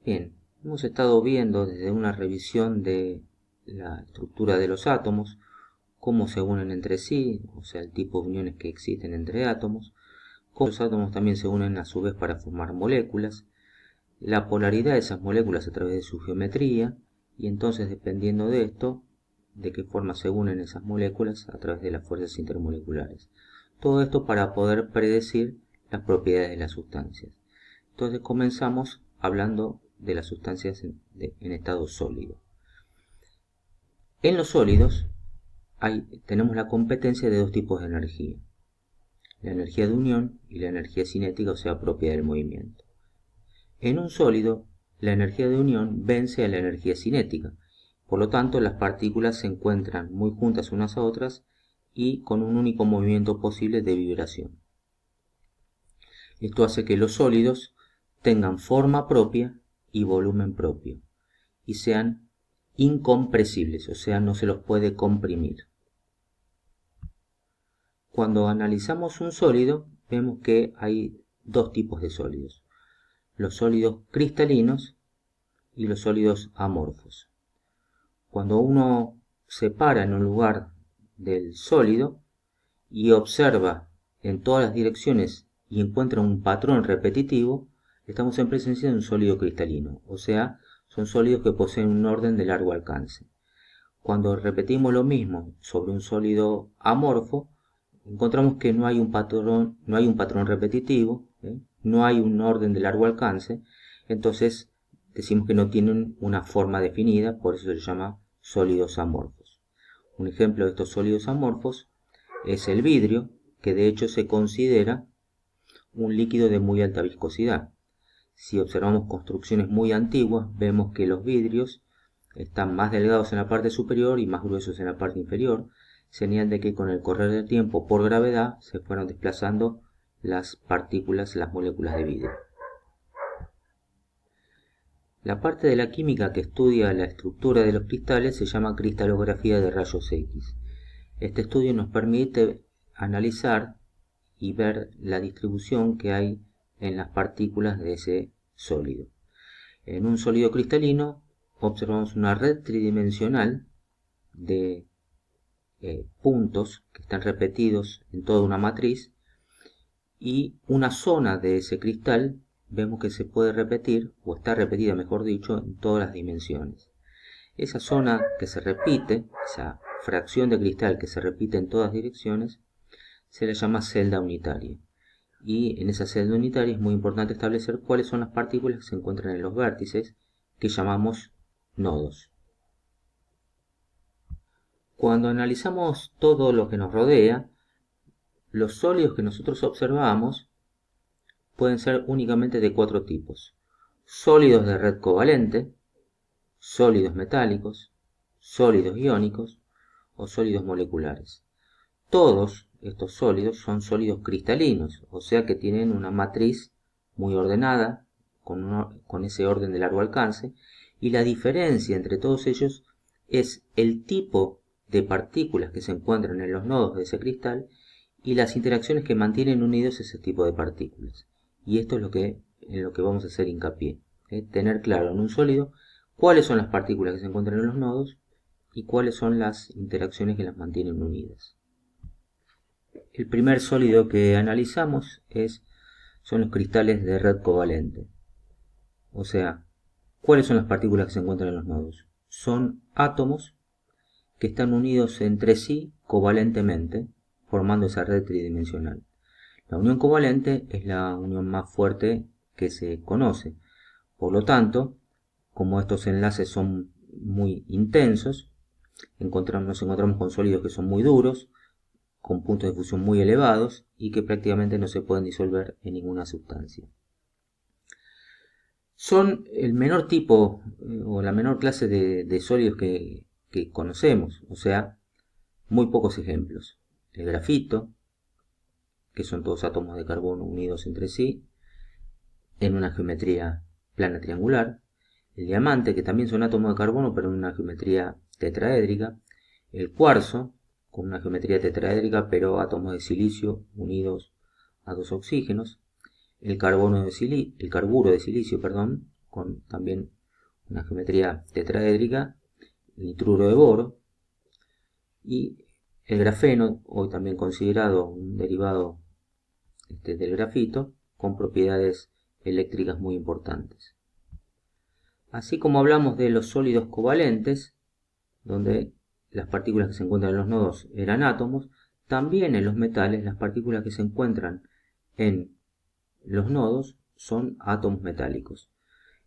Bien, hemos estado viendo desde una revisión de la estructura de los átomos, cómo se unen entre sí, o sea, el tipo de uniones que existen entre átomos, cómo los átomos también se unen a su vez para formar moléculas, la polaridad de esas moléculas a través de su geometría, y entonces dependiendo de esto, de qué forma se unen esas moléculas a través de las fuerzas intermoleculares. Todo esto para poder predecir las propiedades de las sustancias. Entonces comenzamos hablando de las sustancias en estado sólido. En los sólidos tenemos la competencia de dos tipos de energía, la energía de unión y la energía cinética, o sea, propia del movimiento. En un sólido, la energía de unión vence a la energía cinética, por lo tanto las partículas se encuentran muy juntas unas a otras y con un único movimiento posible de vibración. Esto hace que los sólidos tengan forma propia y volumen propio y sean incompresibles, o sea, no se los puede comprimir. Cuando analizamos un sólido, vemos que hay dos tipos de sólidos, los sólidos cristalinos y los sólidos amorfos. Cuando uno se para en un lugar del sólido y observa en todas las direcciones y encuentra un patrón repetitivo, estamos en presencia de un sólido cristalino, o sea, son sólidos que poseen un orden de largo alcance. Cuando repetimos lo mismo sobre un sólido amorfo, encontramos que no hay un patrón repetitivo, no hay un orden de largo alcance, entonces decimos que no tienen una forma definida, por eso se llama sólidos amorfos. Un ejemplo de estos sólidos amorfos es el vidrio, que de hecho se considera un líquido de muy alta viscosidad. Si observamos construcciones muy antiguas, vemos que los vidrios están más delgados en la parte superior y más gruesos en la parte inferior, señal de que con el correr del tiempo por gravedad se fueron desplazando las partículas, las moléculas de vidrio. La parte de la química que estudia la estructura de los cristales se llama cristalografía de rayos X. Este estudio nos permite analizar y ver la distribución que hay en las partículas de ese sólido. En un sólido cristalino observamos una red tridimensional de puntos que están repetidos en toda una matriz y una zona de ese cristal vemos que se puede repetir, o está repetida mejor dicho, en todas las dimensiones. Esa zona que se repite, esa fracción de cristal que se repite en todas direcciones, se le llama celda unitaria. Y en esa celda unitaria es muy importante establecer cuáles son las partículas que se encuentran en los vértices, que llamamos nodos. Cuando analizamos todo lo que nos rodea, los sólidos que nosotros observamos pueden ser únicamente de cuatro tipos: sólidos de red covalente, sólidos metálicos, sólidos iónicos o sólidos moleculares. Todos estos sólidos son sólidos cristalinos, o sea que tienen una matriz muy ordenada, con ese orden de largo alcance, y la diferencia entre todos ellos es el tipo de partículas que se encuentran en los nodos de ese cristal y las interacciones que mantienen unidos ese tipo de partículas. Y esto es en lo que vamos a hacer hincapié, tener claro en un sólido cuáles son las partículas que se encuentran en los nodos y cuáles son las interacciones que las mantienen unidas. El primer sólido que analizamos son los cristales de red covalente. O sea, ¿cuáles son las partículas que se encuentran en los nodos? Son átomos que están unidos entre sí covalentemente, formando esa red tridimensional. La unión covalente es la unión más fuerte que se conoce. Por lo tanto, como estos enlaces son muy intensos, nos encontramos con sólidos que son muy duros, con puntos de fusión muy elevados y que prácticamente no se pueden disolver en ninguna sustancia. Son el menor tipo o la menor clase de sólidos que conocemos, o sea, muy pocos ejemplos. El grafito, que son todos átomos de carbono unidos entre sí en una geometría plana triangular. El diamante, que también son átomos de carbono pero en una geometría tetraédrica. El cuarzo, con una geometría tetraédrica pero átomos de silicio unidos a dos oxígenos. El carburo de silicio, con también una geometría tetraédrica, el nitruro de boro, y el grafeno, hoy también considerado un derivado del grafito, con propiedades eléctricas muy importantes. Así como hablamos de los sólidos covalentes, donde las partículas que se encuentran en los nodos eran átomos, también en los metales las partículas que se encuentran en los nodos son átomos metálicos.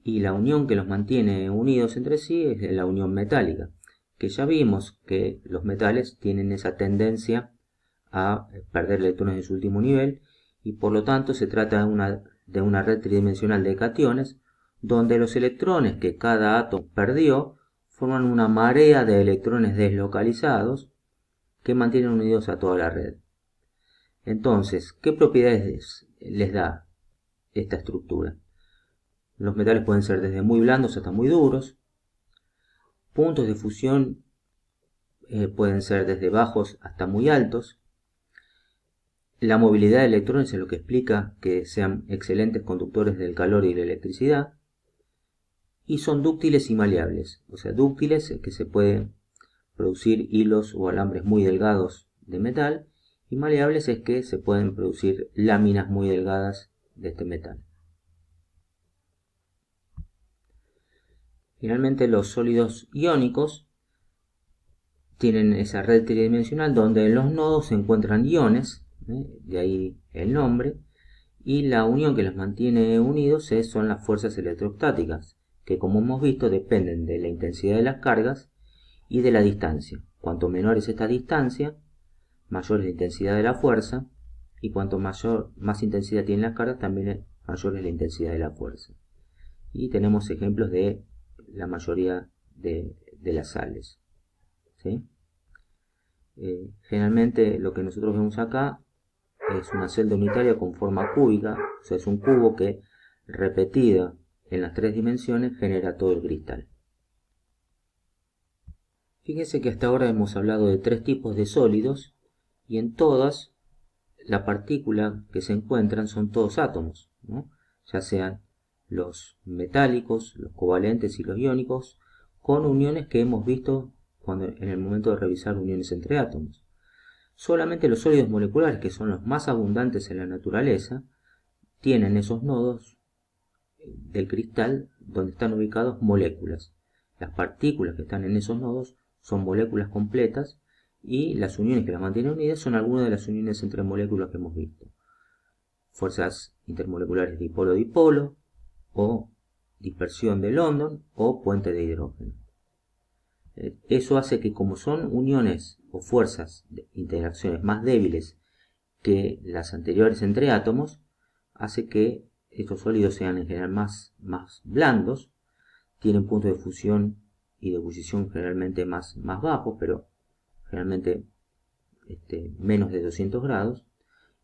Y la unión que los mantiene unidos entre sí es la unión metálica, que ya vimos que los metales tienen esa tendencia a perder electrones en su último nivel, y por lo tanto se trata de una red tridimensional de cationes, donde los electrones que cada átomo perdió forman una marea de electrones deslocalizados que mantienen unidos a toda la red. Entonces, ¿qué propiedades les da esta estructura? Los metales pueden ser desde muy blandos hasta muy duros. Puntos de fusión pueden ser desde bajos hasta muy altos. La movilidad de electrones es lo que explica que sean excelentes conductores del calor y la electricidad. Y son dúctiles y maleables. O sea, dúctiles es que se pueden producir hilos o alambres muy delgados de metal, y maleables es que se pueden producir láminas muy delgadas de este metal. Finalmente, los sólidos iónicos tienen esa red tridimensional donde en los nodos se encuentran iones, de ahí el nombre, y la unión que los mantiene unidos son las fuerzas electrostáticas, que como hemos visto dependen de la intensidad de las cargas y de la distancia. Cuanto menor es esta distancia, mayor es la intensidad de la fuerza, y cuanto más intensidad tienen las cargas, también mayor es la intensidad de la fuerza. Y tenemos ejemplos de la mayoría de las sales. ¿Sí? Generalmente lo que nosotros vemos acá es una celda unitaria con forma cúbica, o sea, es un cubo que repetido en las tres dimensiones genera todo el cristal. Fíjense que hasta ahora hemos hablado de tres tipos de sólidos, y en todas la partícula que se encuentran son todos átomos, ¿no? Ya sean los metálicos, los covalentes y los iónicos, con uniones que hemos visto en el momento de revisar uniones entre átomos. Solamente los sólidos moleculares, que son los más abundantes en la naturaleza, tienen esos nodos del cristal donde están ubicados moléculas. Las partículas que están en esos nodos son moléculas completas, y las uniones que las mantienen unidas son algunas de las uniones entre moléculas que hemos visto. Fuerzas intermoleculares dipolo-dipolo, o dispersión de London, o puente de hidrógeno. Eso hace que, como son uniones o fuerzas de interacciones más débiles que las anteriores entre átomos, hace que estos sólidos sean en general más blandos, tienen puntos de fusión y de ebullición generalmente más bajos, pero generalmente menos de 200 grados,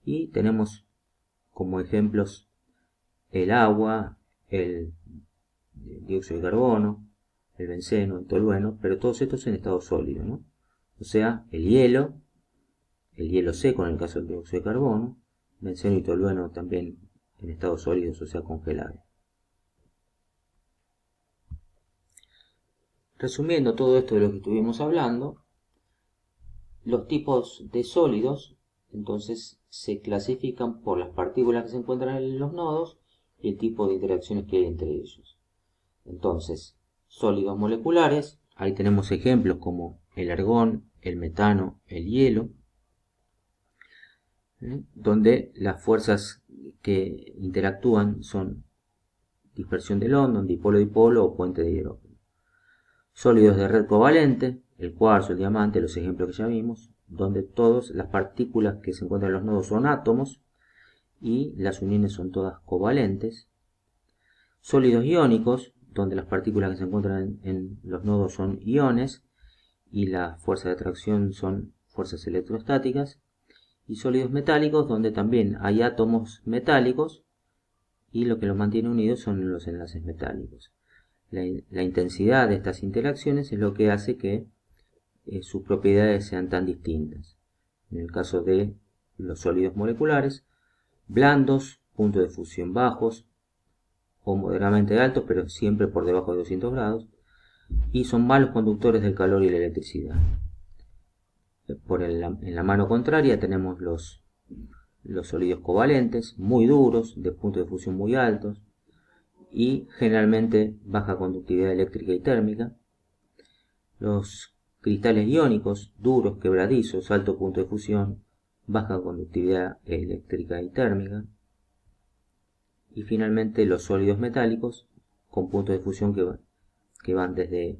y tenemos como ejemplos el agua, el dióxido de carbono, el benceno, el tolueno, pero todos estos en estado sólido, ¿no? O sea, el hielo seco en el caso del dióxido de carbono, benceno y tolueno también en estado sólido, o sea, congelado. Resumiendo todo esto de lo que estuvimos hablando, los tipos de sólidos entonces se clasifican por las partículas que se encuentran en los nodos y el tipo de interacciones que hay entre ellos. Entonces, sólidos moleculares, ahí tenemos ejemplos como el argón, el metano, el hielo, donde las fuerzas que interactúan son dispersión de London, dipolo-dipolo o puente de hidrógeno. Sólidos de red covalente, el cuarzo, el diamante, los ejemplos que ya vimos, donde todas las partículas que se encuentran en los nodos son átomos y las uniones son todas covalentes. Sólidos iónicos, donde las partículas que se encuentran en los nodos son iones y las fuerzas de atracción son fuerzas electrostáticas. Y sólidos metálicos, donde también hay átomos metálicos y lo que los mantiene unidos son los enlaces metálicos. La intensidad de estas interacciones es lo que hace que sus propiedades sean tan distintas. En el caso de los sólidos moleculares, blandos, puntos de fusión bajos, o moderadamente altos, pero siempre por debajo de 200 grados, y son malos conductores del calor y la electricidad. En la mano contraria tenemos los sólidos covalentes, muy duros, de puntos de fusión muy altos, y generalmente baja conductividad eléctrica y térmica. Los cristales iónicos, duros, quebradizos, alto punto de fusión, baja conductividad eléctrica y térmica. Y finalmente los sólidos metálicos, con puntos de fusión que van desde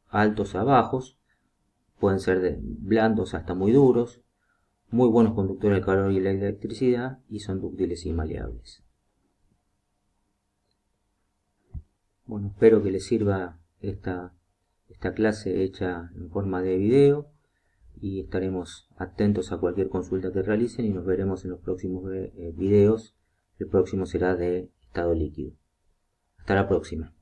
altos a bajos, pueden ser de blandos hasta muy duros, muy buenos conductores del calor y la electricidad, y son dúctiles y maleables. Bueno, espero que les sirva esta clase hecha en forma de video, y estaremos atentos a cualquier consulta que realicen, y nos veremos en los próximos videos. El próximo será de estado líquido. Hasta la próxima.